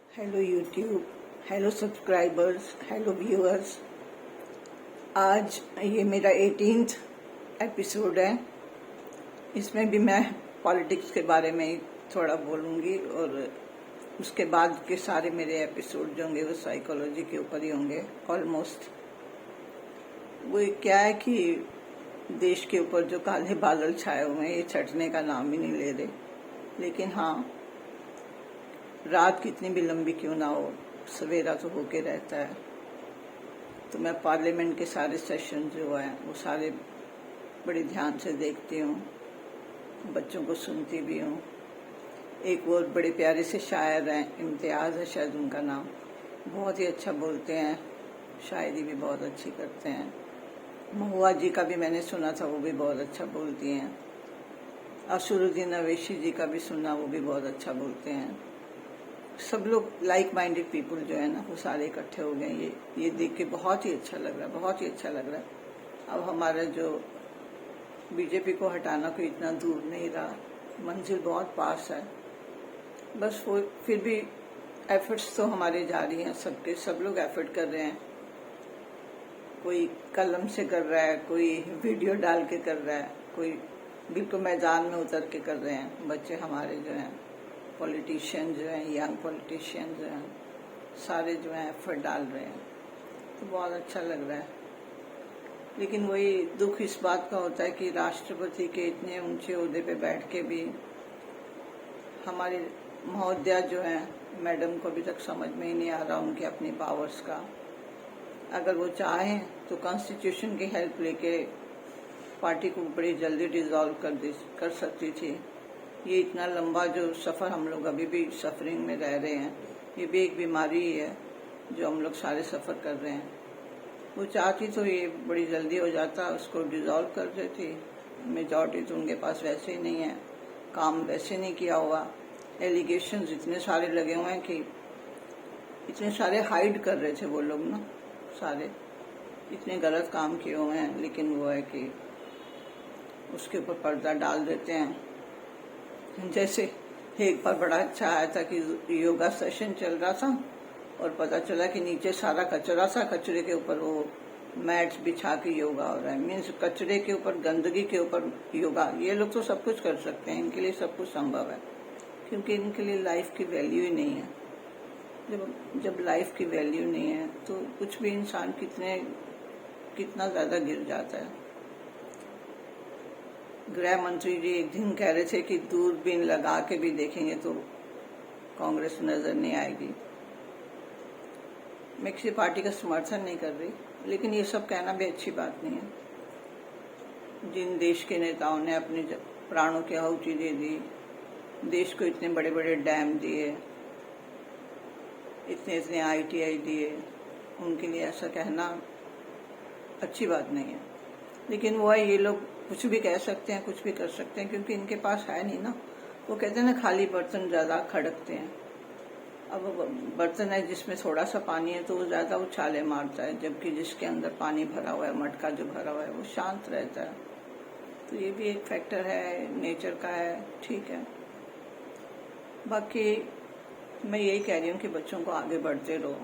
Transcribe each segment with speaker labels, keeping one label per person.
Speaker 1: Hello YouTube, hello subscribers, hello viewers. आज ये मेरा 18th एपिसोड है। इसमें भी मैं पॉलिटिक्स के बारे में ही थोड़ा बोलूँगी और उसके बाद के सारे मेरे एपिसोड जो होंगे वो साइकोलॉजी के ऊपर ही होंगे ऑलमोस्ट। वो क्या है कि देश के ऊपर जो काले बादल छाए हुए हैं ये छटने का नाम ही नहीं ले रहे। लेकिन हाँ, रात कितनी भी लंबी क्यों ना हो, सवेरा तो होके रहता है। तो मैं पार्लियामेंट के सारे सेशन जो हैं वो सारे बड़े ध्यान से देखती हूँ, बच्चों को सुनती भी हूँ। एक वो बड़े प्यारे से शायर हैं, इम्तियाज़ है शायद उनका नाम, बहुत ही अच्छा बोलते हैं, शायरी भी बहुत अच्छी करते हैं। महुआ जी का भी मैंने सुना था, वो भी बहुत अच्छा बोलती हैं। असुरुद्दीन अवैसी जी का भी सुना, वो भी बहुत अच्छा बोलते हैं। सब लोग लाइक माइंडेड पीपल जो है ना वो सारे इकट्ठे हो गए। ये देख के बहुत ही अच्छा लग रहा है, बहुत ही अच्छा लग रहा है। अब हमारा जो बीजेपी को हटाना कोई इतना दूर नहीं रहा, मंजिल बहुत पास है। बस वो फिर भी एफर्ट्स तो हमारे जारी हैं, सबके सब लोग एफर्ट कर रहे हैं। कोई कलम से कर रहा है, कोई वीडियो डाल के कर रहा है, कोई बिल्कुल मैदान में उतर के कर रहे हैं। बच्चे हमारे जो हैं, पॉलिटिशियन जो हैं, यंग पॉलिटिशियन जो हैं, सारे जो हैं एफर्ट डाल रहे हैं, तो बहुत अच्छा लग रहा है। लेकिन वही दुख इस बात का होता है कि राष्ट्रपति के इतने ऊंचे ओहदे पे बैठ के भी हमारे महोदया जो हैं, मैडम को अभी तक समझ में ही नहीं आ रहा उनके अपनी पावर्स का। अगर वो चाहें तो कॉन्स्टिट्यूशन की हेल्प लेके पार्टी को बड़ी जल्दी डिसॉल्व कर सकती थी। ये इतना लंबा जो सफ़र हम लोग अभी भी सफरिंग में रह रहे हैं, ये भी एक बीमारी ही है जो हम लोग सारे सफ़र कर रहे हैं। वो चाहती तो ये बड़ी जल्दी हो जाता, उसको डिसॉल्व कर देती। मेजॉरिटी तो उनके पास वैसे ही नहीं है, काम वैसे नहीं किया हुआ। एलिगेशंस इतने सारे लगे हुए हैं कि इतने सारे हाइड कर रहे थे वो लोग ना, सारे इतने गलत काम किए हुए हैं। लेकिन वो है कि उसके ऊपर पर्दा डाल देते हैं। जैसे एक बार बड़ा अच्छा आया था कि योगा सेशन चल रहा था और पता चला कि नीचे सारा कचरा था, कचरे के ऊपर वो मैट्स बिछा के योगा हो रहा है। मीन्स कचरे के ऊपर, गंदगी के ऊपर योगा। ये लोग तो सब कुछ कर सकते हैं, इनके लिए सब कुछ संभव है, क्योंकि इनके लिए लाइफ की वैल्यू ही नहीं है। जब लाइफ की वैल्यू नहीं है तो कुछ भी इंसान कितना ज्यादा गिर जाता है। गृह मंत्री जी एक दिन कह रहे थे कि दूरबीन लगा के भी देखेंगे तो कांग्रेस नजर नहीं आएगी। मैं किसी पार्टी का समर्थन नहीं कर रही, लेकिन ये सब कहना भी अच्छी बात नहीं है। जिन देश के नेताओं ने अपने प्राणों की आहुति दे दी, देश को इतने बड़े बड़े डैम दिए, इतने ITI दिए, उनके लिए ऐसा कहना अच्छी बात नहीं है। लेकिन वो है, ये लोग कुछ भी कह सकते हैं, कुछ भी कर सकते हैं, क्योंकि इनके पास है नहीं ना। वो कहते हैं ना, खाली बर्तन ज्यादा खड़कते हैं। अब बर्तन है जिसमें थोड़ा सा पानी है तो वो ज्यादा उछाले मारता है, जबकि जिसके अंदर पानी भरा हुआ है, मटका जो भरा हुआ है, वो शांत रहता है। तो ये भी एक फैक्टर है, नेचर का है, ठीक है। बाकी मैं यही कह रही हूँ कि बच्चों को आगे बढ़ते रहो,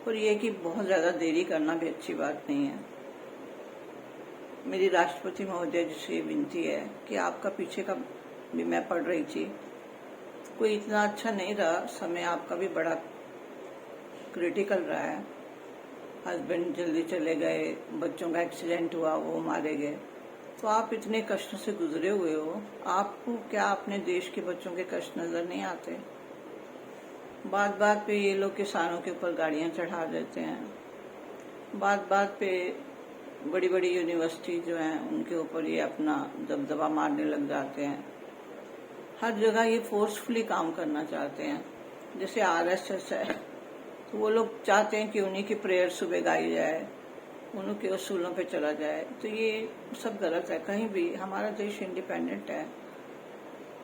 Speaker 1: और ये कि बहुत ज्यादा देरी करना भी अच्छी बात नहीं है। मेरी राष्ट्रपति महोदय जी से विनती है कि आपका पीछे का भी मैं पढ़ रही थी, कोई इतना अच्छा नहीं रहा समय, आपका भी बड़ा क्रिटिकल रहा है। हस्बैंड जल्दी चले गए, बच्चों का एक्सीडेंट हुआ, वो मारे गए, तो आप इतने कष्टों से गुजरे हुए हो, आपको क्या अपने देश के बच्चों के कष्ट नजर नहीं आते? बात बात पे ये लोग किसानों के ऊपर गाड़ियां चढ़ा देते हैं, बात बात पे बड़ी बड़ी यूनिवर्सिटी जो हैं उनके ऊपर ये अपना दबदबा मारने लग जाते हैं। हर जगह ये फोर्सफुली काम करना चाहते हैं। जैसे RSS है, तो वो लोग चाहते हैं कि उन्हीं की प्रेयर सुबह गाई जाए, उन्हीं के उसूलों पे चला जाए। तो ये सब गलत है। कहीं भी हमारा देश इंडिपेंडेंट है,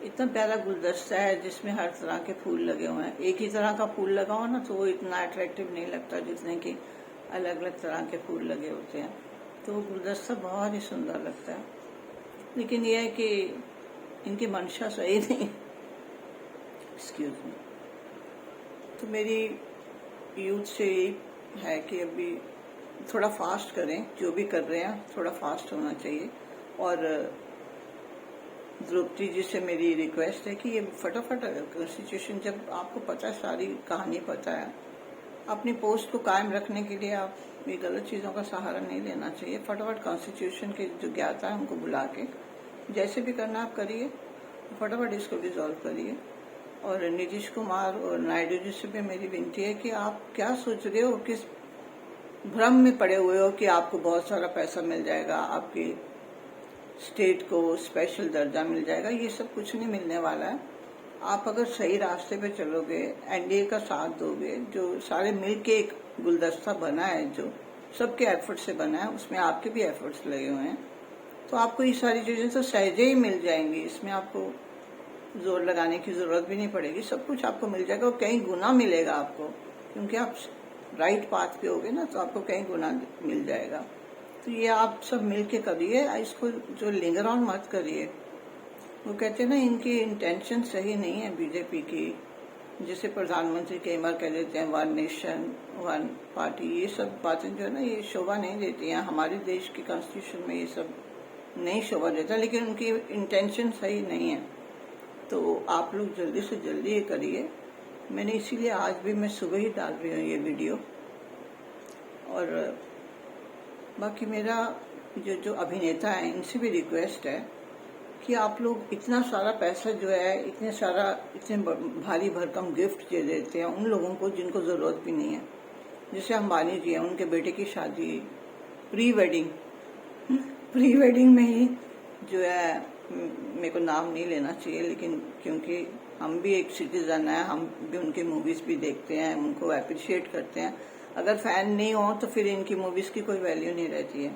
Speaker 1: इतना प्यारा गुलदस्ता है जिसमें हर तरह के फूल लगे हुए हैं। एक ही तरह का फूल लगा हो ना तो वो इतना अट्रैक्टिव नहीं लगता जितने कि अलग अलग तरह के फूल लगे होते हैं। तो वो गुलदस्ता बहुत ही सुंदर लगता है। लेकिन यह है कि इनकी मंशा सही नहीं। Excuse me. तो मेरी यूथ से यही है कि अभी थोड़ा फास्ट करें, जो भी कर रहे हैं थोड़ा फास्ट होना चाहिए। और द्रौपदी जी से मेरी रिक्वेस्ट है कि ये फटाफट कॉन्स्टिट्यूशन, जब आपको पता है, सारी कहानी पता है, अपनी पोस्ट को कायम रखने के लिए आप ये गलत चीज़ों का सहारा नहीं लेना चाहिए। फटाफट कॉन्स्टिट्यूशन के जो ज्ञाता है उनको बुला के जैसे भी करना आप करिए, फटाफट इसको डिसॉल्व करिए। और नीतीश कुमार और नायडू जी से भी मेरी विनती है कि आप क्या सोच रहे हो, किस भ्रम में पड़े हुए हो कि आपको बहुत सारा पैसा मिल जाएगा, आपकी स्टेट को स्पेशल दर्जा मिल जाएगा। ये सब कुछ नहीं मिलने वाला है। आप अगर सही रास्ते पे चलोगे, एनडीए का साथ दोगे, जो सारे मिलके एक गुलदस्ता बना है, जो सबके एफर्ट से बना है, उसमें आपके भी एफर्ट्स लगे हुए हैं, तो आपको ये सारी चीजें तो सहजे ही मिल जाएंगी। इसमें आपको जोर लगाने की जरूरत भी नहीं पड़ेगी, सब कुछ आपको मिल जाएगा और कई गुना मिलेगा आपको, क्योंकि आप राइट पाथ पे होगे ना, तो आपको कई गुना मिल जाएगा। तो ये आप सब मिल के करिए, इसको जो लिंगर ऑन मत करिए। वो कहते हैं ना, इनकी इंटेंशन सही नहीं है बीजेपी की। जैसे प्रधानमंत्री कई बार कह देते हैं वन नेशन वन पार्टी, ये सब बातें जो है ना, ये शोभा नहीं देती हैं। हमारे देश के कॉन्स्टिट्यूशन में ये सब नहीं शोभा देता, लेकिन उनकी इंटेंशन सही नहीं है। तो आप लोग जल्दी से जल्दी ये करिए। मैंने इसीलिए आज भी मैं सुबह ही डाल रही हूँ ये वीडियो। और बाकी मेरा जो अभिनेता है, इनसे भी रिक्वेस्ट है कि आप लोग इतना सारा पैसा जो है, इतने भारी भरकम गिफ्ट दे देते हैं उन लोगों को जिनको जरूरत भी नहीं है। जैसे अंबानी जी हैं, उनके बेटे की शादी, प्री वेडिंग में ही जो है, मेरे को नाम नहीं लेना चाहिए, लेकिन क्योंकि हम भी एक सिटीजन है, हम भी उनकी मूवीज भी देखते हैं, उनको अप्रिशिएट करते हैं। अगर फैन नहीं हो तो फिर इनकी मूवीज की कोई वैल्यू नहीं रहती है।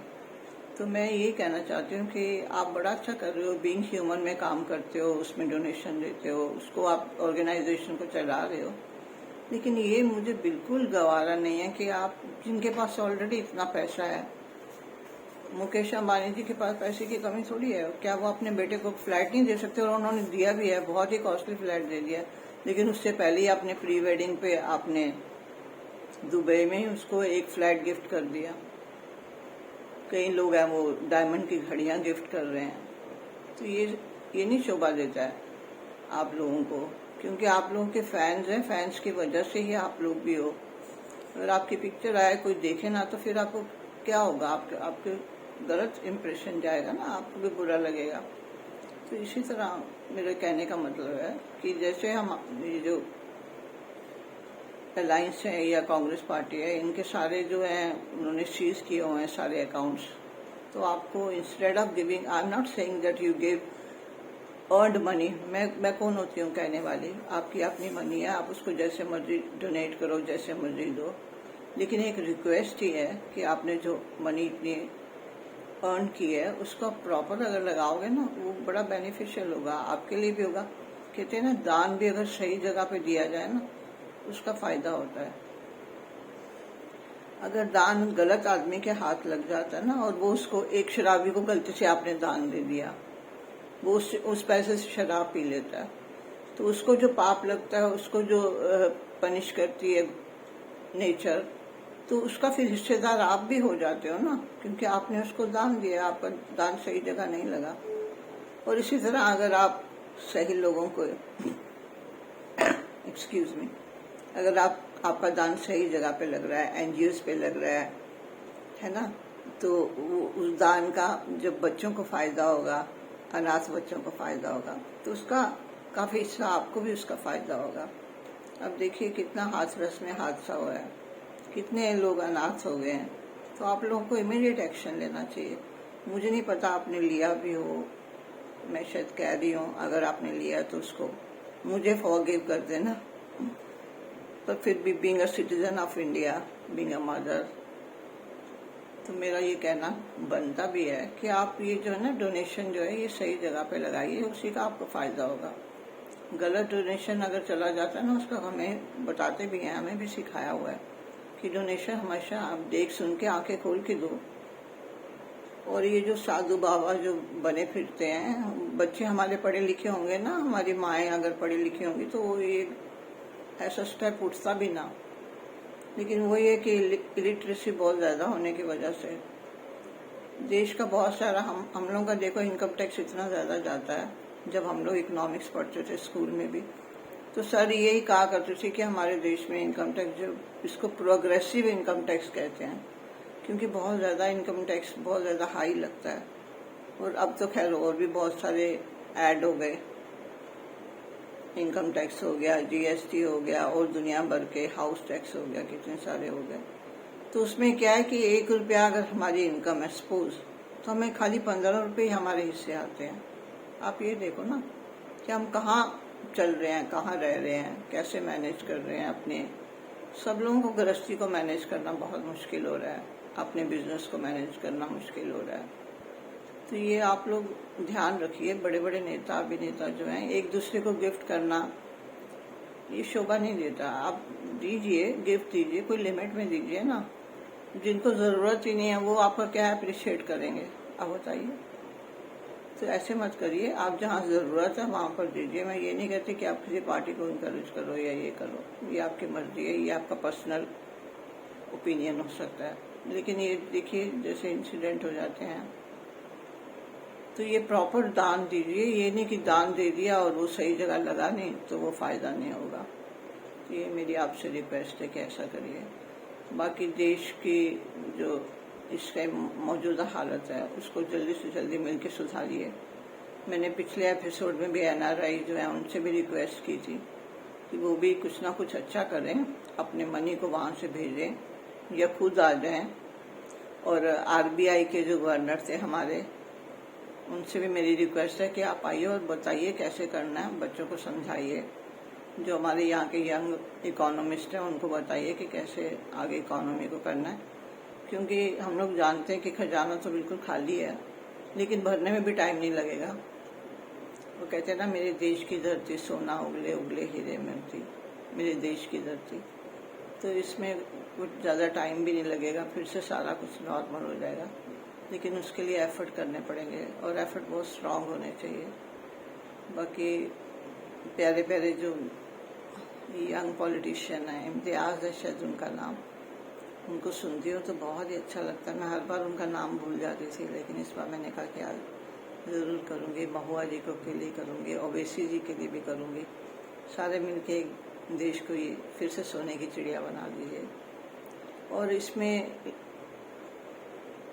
Speaker 1: तो मैं ये कहना चाहती हूँ कि आप बड़ा अच्छा कर रहे हो, बीइंग ह्यूमन में काम करते हो, उसमें डोनेशन देते हो, उसको आप ऑर्गेनाइजेशन को चला रहे हो, लेकिन ये मुझे बिल्कुल गवारा नहीं है कि आप, जिनके पास ऑलरेडी इतना पैसा है, मुकेश अंबानी जी के पास पैसे की कमी थोड़ी है, क्या वो अपने बेटे को फ्लैट नहीं दे सकते? और उन्होंने दिया भी है, बहुत ही कॉस्टली फ्लैट दे दिया, लेकिन उससे पहले ही आपने प्री वेडिंग पे आपने दुबई में ही उसको एक फ्लैट गिफ्ट कर दिया। कई लोग हैं वो डायमंड की घड़ियां गिफ्ट कर रहे हैं। तो ये नहीं शोभा देता है आप लोगों को, क्योंकि आप लोगों के फैंस हैं, फैंस की वजह से ही आप लोग भी हो। अगर आपकी पिक्चर आए, कोई देखे ना, तो फिर आपको क्या होगा? आपके गलत इम्प्रेशन जाएगा ना, आपको भी बुरा लगेगा। तो इसी तरह मेरे कहने का मतलब है कि जैसे हम ये जो अलायंस है या कांग्रेस पार्टी है, इनके सारे जो हैं उन्होंने सीज किए हुए हैं सारे अकाउंट्स। तो आपको instead of giving, I am not saying that you give earned money, मैं कौन होती हूँ कहने वाली? आपकी अपनी मनी है, आप उसको जैसे मर्जी डोनेट करो, जैसे मर्जी दो, लेकिन एक रिक्वेस्ट ही है कि आपने जो मनी इतनी अर्न की है उसका प्रॉपर अगर लगाओगे ना, वो बड़ा बेनिफिशियल होगा, आपके लिए भी होगा। कहते हैं ना, दान भी अगर सही जगह पे दिया जाए ना, उसका फायदा होता है। अगर दान गलत आदमी के हाथ लग जाता है ना, और वो उसको, एक शराबी को गलती से आपने दान दे दिया, वो उस पैसे से शराब पी लेता है, तो उसको जो पाप लगता है, उसको जो पनिश करती है नेचर, तो उसका फिर हिस्सेदार आप भी हो जाते हो ना, क्योंकि आपने उसको दान दिया, आपका दान सही जगह नहीं लगा। और इसी तरह अगर आप सही लोगों को एक्सक्यूज मी, अगर आपका दान सही जगह पे लग रहा है, एनजीओस पे लग रहा है ना, तो उस दान का जब बच्चों को फायदा होगा, अनाथ बच्चों को फायदा होगा, तो उसका काफी हिस्सा आपको भी उसका फायदा होगा। अब देखिए कितना हाथरस में हादसा हुआ है, कितने लोग अनाथ हो गए हैं। तो आप लोगों को इमीडिएट एक्शन लेना चाहिए। मुझे नहीं पता आपने लिया भी हो, मैं शायद कह रही हूँ, अगर आपने लिया तो उसको मुझे फॉरगिव कर देना, पर फिर भी being a citizen of India, being a mother, तो मेरा ये कहना बनता भी है कि आप ये जो है ना डोनेशन जो है, ये सही जगह पे लगाइए, उसी का आपको फायदा होगा। गलत डोनेशन अगर चला जाता है ना, उसका हमें बताते भी हैं, हमें भी सिखाया हुआ है कि डोनेशन हमेशा आप देख सुन के आंखें खोल के दो। और ये जो साधु बाबा जो बने फिरते हैं, बच्चे हमारे पढ़े लिखे होंगे ना, हमारी माएँ अगर पढ़ी लिखी होंगी, तो वो ये ऐसा स्टेप उठता भी ना। लेकिन वो ये कि इलिटरेसी बहुत ज़्यादा होने की वजह से देश का बहुत सारा हम लोगों का देखो इनकम टैक्स इतना ज़्यादा जाता है। जब हम लोग इकोनॉमिक्स पढ़ते थे स्कूल में भी, तो सर यही कहा करते थे कि हमारे देश में इनकम टैक्स, जो इसको प्रोग्रेसिव इनकम टैक्स कहते हैं, क्योंकि बहुत ज़्यादा इनकम टैक्स बहुत ज़्यादा हाई लगता है। और अब तो खैर और भी बहुत सारे ऐड हो गए, इनकम टैक्स हो गया, जीएसटी हो गया, और दुनिया भर के हाउस टैक्स हो गया, कितने सारे हो गए। तो उसमें क्या है कि 1 रुपया अगर हमारी इनकम है सपोज, तो हमें खाली 15 रुपये ही हमारे हिस्से आते हैं। आप ये देखो ना कि हम कहाँ चल रहे हैं, कहाँ रह रहे हैं, कैसे मैनेज कर रहे हैं अपने। सब लोगों को गृहस्थी को मैनेज करना बहुत मुश्किल हो रहा है, अपने बिजनेस को मैनेज करना मुश्किल हो रहा है। तो ये आप लोग ध्यान रखिए। बड़े बड़े नेता अभिनेता जो हैं, एक दूसरे को गिफ्ट करना ये शोभा नहीं देता। आप दीजिए, गिफ्ट दीजिए, कोई लिमिट में दीजिए ना। जिनको जरूरत ही नहीं है वो आपका क्या अप्रिशिएट करेंगे, आप बताइए। तो ऐसे मत करिए, आप जहाँ जरूरत है वहां पर दीजिए। मैं ये नहीं कहती कि आप किसी पार्टी को इनकरेज करो या ये करो, ये आपकी मर्जी है, ये आपका पर्सनल ओपिनियन हो सकता है। लेकिन ये देखिए जैसे इंसिडेंट हो जाते हैं, तो ये प्रॉपर दान दीजिए। ये नहीं कि दान दे दिया और वो सही जगह लगा नहीं तो वो फायदा नहीं होगा। तो ये मेरी आपसे रिक्वेस्ट है कि ऐसा करिए। बाकी देश की जो इस टाइम मौजूदा हालत है उसको जल्दी से जल्दी मिलकर सुधारिए। मैंने पिछले एपिसोड में भी एनआरआई जो है उनसे भी रिक्वेस्ट की थी कि वो भी कुछ ना कुछ अच्छा करें, अपने मनी को वहाँ से भेजें या खुद आ जाएं। और आरबीआई के जो गवर्नर थे हमारे, उनसे भी मेरी रिक्वेस्ट है कि आप आइए और बताइए कैसे करना है, बच्चों को समझाइए। जो हमारे यहाँ के यंग इकोनॉमिस्ट हैं उनको बताइए कि कैसे आगे इकोनॉमी को करना है। क्योंकि हम लोग जानते हैं कि खजाना तो बिल्कुल खाली है, लेकिन भरने में भी टाइम नहीं लगेगा। वो कहते हैं ना, मेरे देश की धरती सोना उगले उगले हीरे मोती, मेरे देश की धरती। तो इसमें कुछ ज़्यादा टाइम भी नहीं लगेगा, फिर से सारा कुछ नॉर्मल हो जाएगा। लेकिन उसके लिए एफर्ट करने पड़ेंगे और एफर्ट बहुत स्ट्रांग होने चाहिए। बाकी प्यारे प्यारे जो यंग पॉलिटिशियन है, इम्तियाज़ है शायद उनका नाम, उनको सुनती हूँ तो बहुत ही अच्छा लगता है। मैं हर बार उनका नाम भूल जाती थी, लेकिन इस बार मैंने कहा कि आज ज़रूर करूँगी। महुआ जी को के लिए करूँगी, ओवैसी जी के लिए भी करूँगी। सारे मिलके देश को ये फिर से सोने की चिड़िया बना दीजिए। और इसमें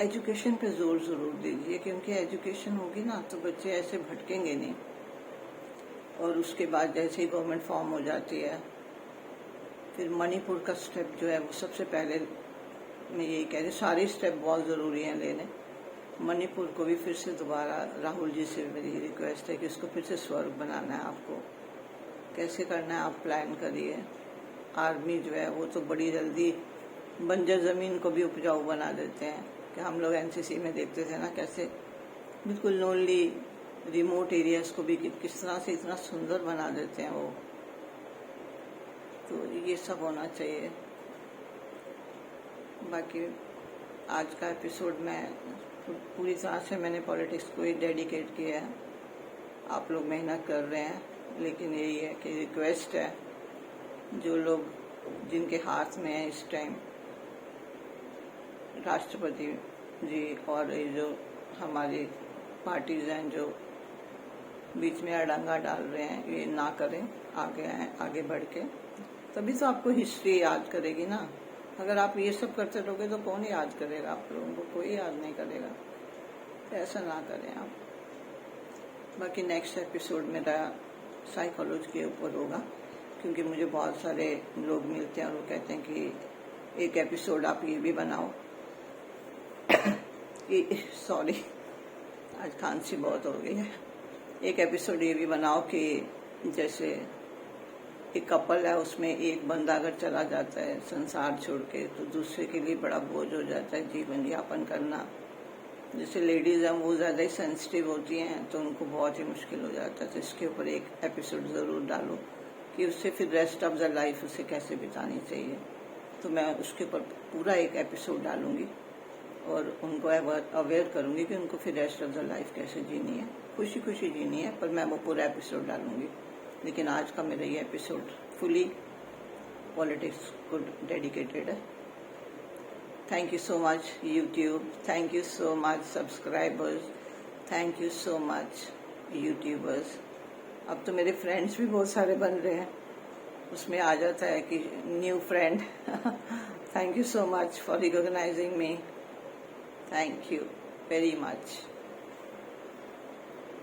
Speaker 1: एजुकेशन पे जोर ज़रूर दीजिए, क्योंकि एजुकेशन होगी ना तो बच्चे ऐसे भटकेंगे नहीं। और उसके बाद जैसे ही गवर्नमेंट फॉर्म हो जाती है, फिर मणिपुर का स्टेप जो है वो सबसे पहले, मैं यही कह रही, सारे स्टेप बहुत ज़रूरी हैं लेने। मणिपुर को भी फिर से दोबारा राहुल जी से मेरी रिक्वेस्ट है कि उसको फिर से स्वर्ग बनाना है। आपको कैसे करना है आप प्लान करिए। आर्मी जो है वो तो बड़ी जल्दी बंजर ज़मीन को भी उपजाऊ बना देते हैं। कि हम लोग एनसीसी में देखते थे ना, कैसे बिल्कुल लोनली रिमोट एरियाज को भी किस तरह से इतना सुंदर बना देते हैं वो। तो ये सब होना चाहिए। बाकी आज का एपिसोड में पूरी तरह से मैंने पॉलिटिक्स को ही डेडिकेट किया है। आप लोग मेहनत कर रहे हैं, लेकिन यही है कि रिक्वेस्ट है, जो लोग जिनके हाथ में है इस टाइम राष्ट्रपति जी और ये जो हमारी पार्टीज हैं जो बीच में अड़ंगा डाल रहे हैं, ये ना करें, आगे आए, आगे बढ़ के। तभी तो आपको हिस्ट्री याद करेगी ना। अगर आप ये सब करते रहोगे तो कौन याद करेगा आप लोगों को? कोई याद नहीं करेगा। तो ऐसा ना करें आप। बाकी नेक्स्ट एपिसोड मेरा साइकोलॉजी के ऊपर होगा, क्योंकि मुझे बहुत सारे लोग मिलते हैं और वो कहते हैं कि एक एपिसोड आप ये भी बनाओ सॉरी, आज खांसी बहुत हो गई है। एक एपिसोड ये भी बनाओ कि जैसे एक कपल है, उसमें एक बंदा अगर चला जाता है संसार छोड़ के, तो दूसरे के लिए बड़ा बोझ हो जाता है जीवन यापन करना। जैसे लेडीज हैं वो ज़्यादा ही सेंसिटिव होती हैं, तो उनको बहुत ही मुश्किल हो जाता है। तो इसके ऊपर एक एपिसोड ज़रूर डालो कि उससे फिर रेस्ट ऑफ द लाइफ उसे कैसे बितानी चाहिए। तो मैं उसके ऊपर पूरा एक एपिसोड डालूंगी और उनको अवेयर करूंगी कि उनको फिर रेस्ट ऑफ द लाइफ कैसे जीनी है, खुशी खुशी जीनी है। पर मैं वो पूरा एपिसोड डालूंगी। लेकिन आज का मेरा ये एपिसोड फुली पॉलिटिक्स को डेडिकेटेड है। Thank you so much YouTube, thank you so much subscribers, thank you so much YouTubers. अब तो मेरे फ्रेंड्स भी बहुत सारे बन रहे हैं, उसमें आ जाता है कि new friend. Thank you so much for recognising me, thank you very much.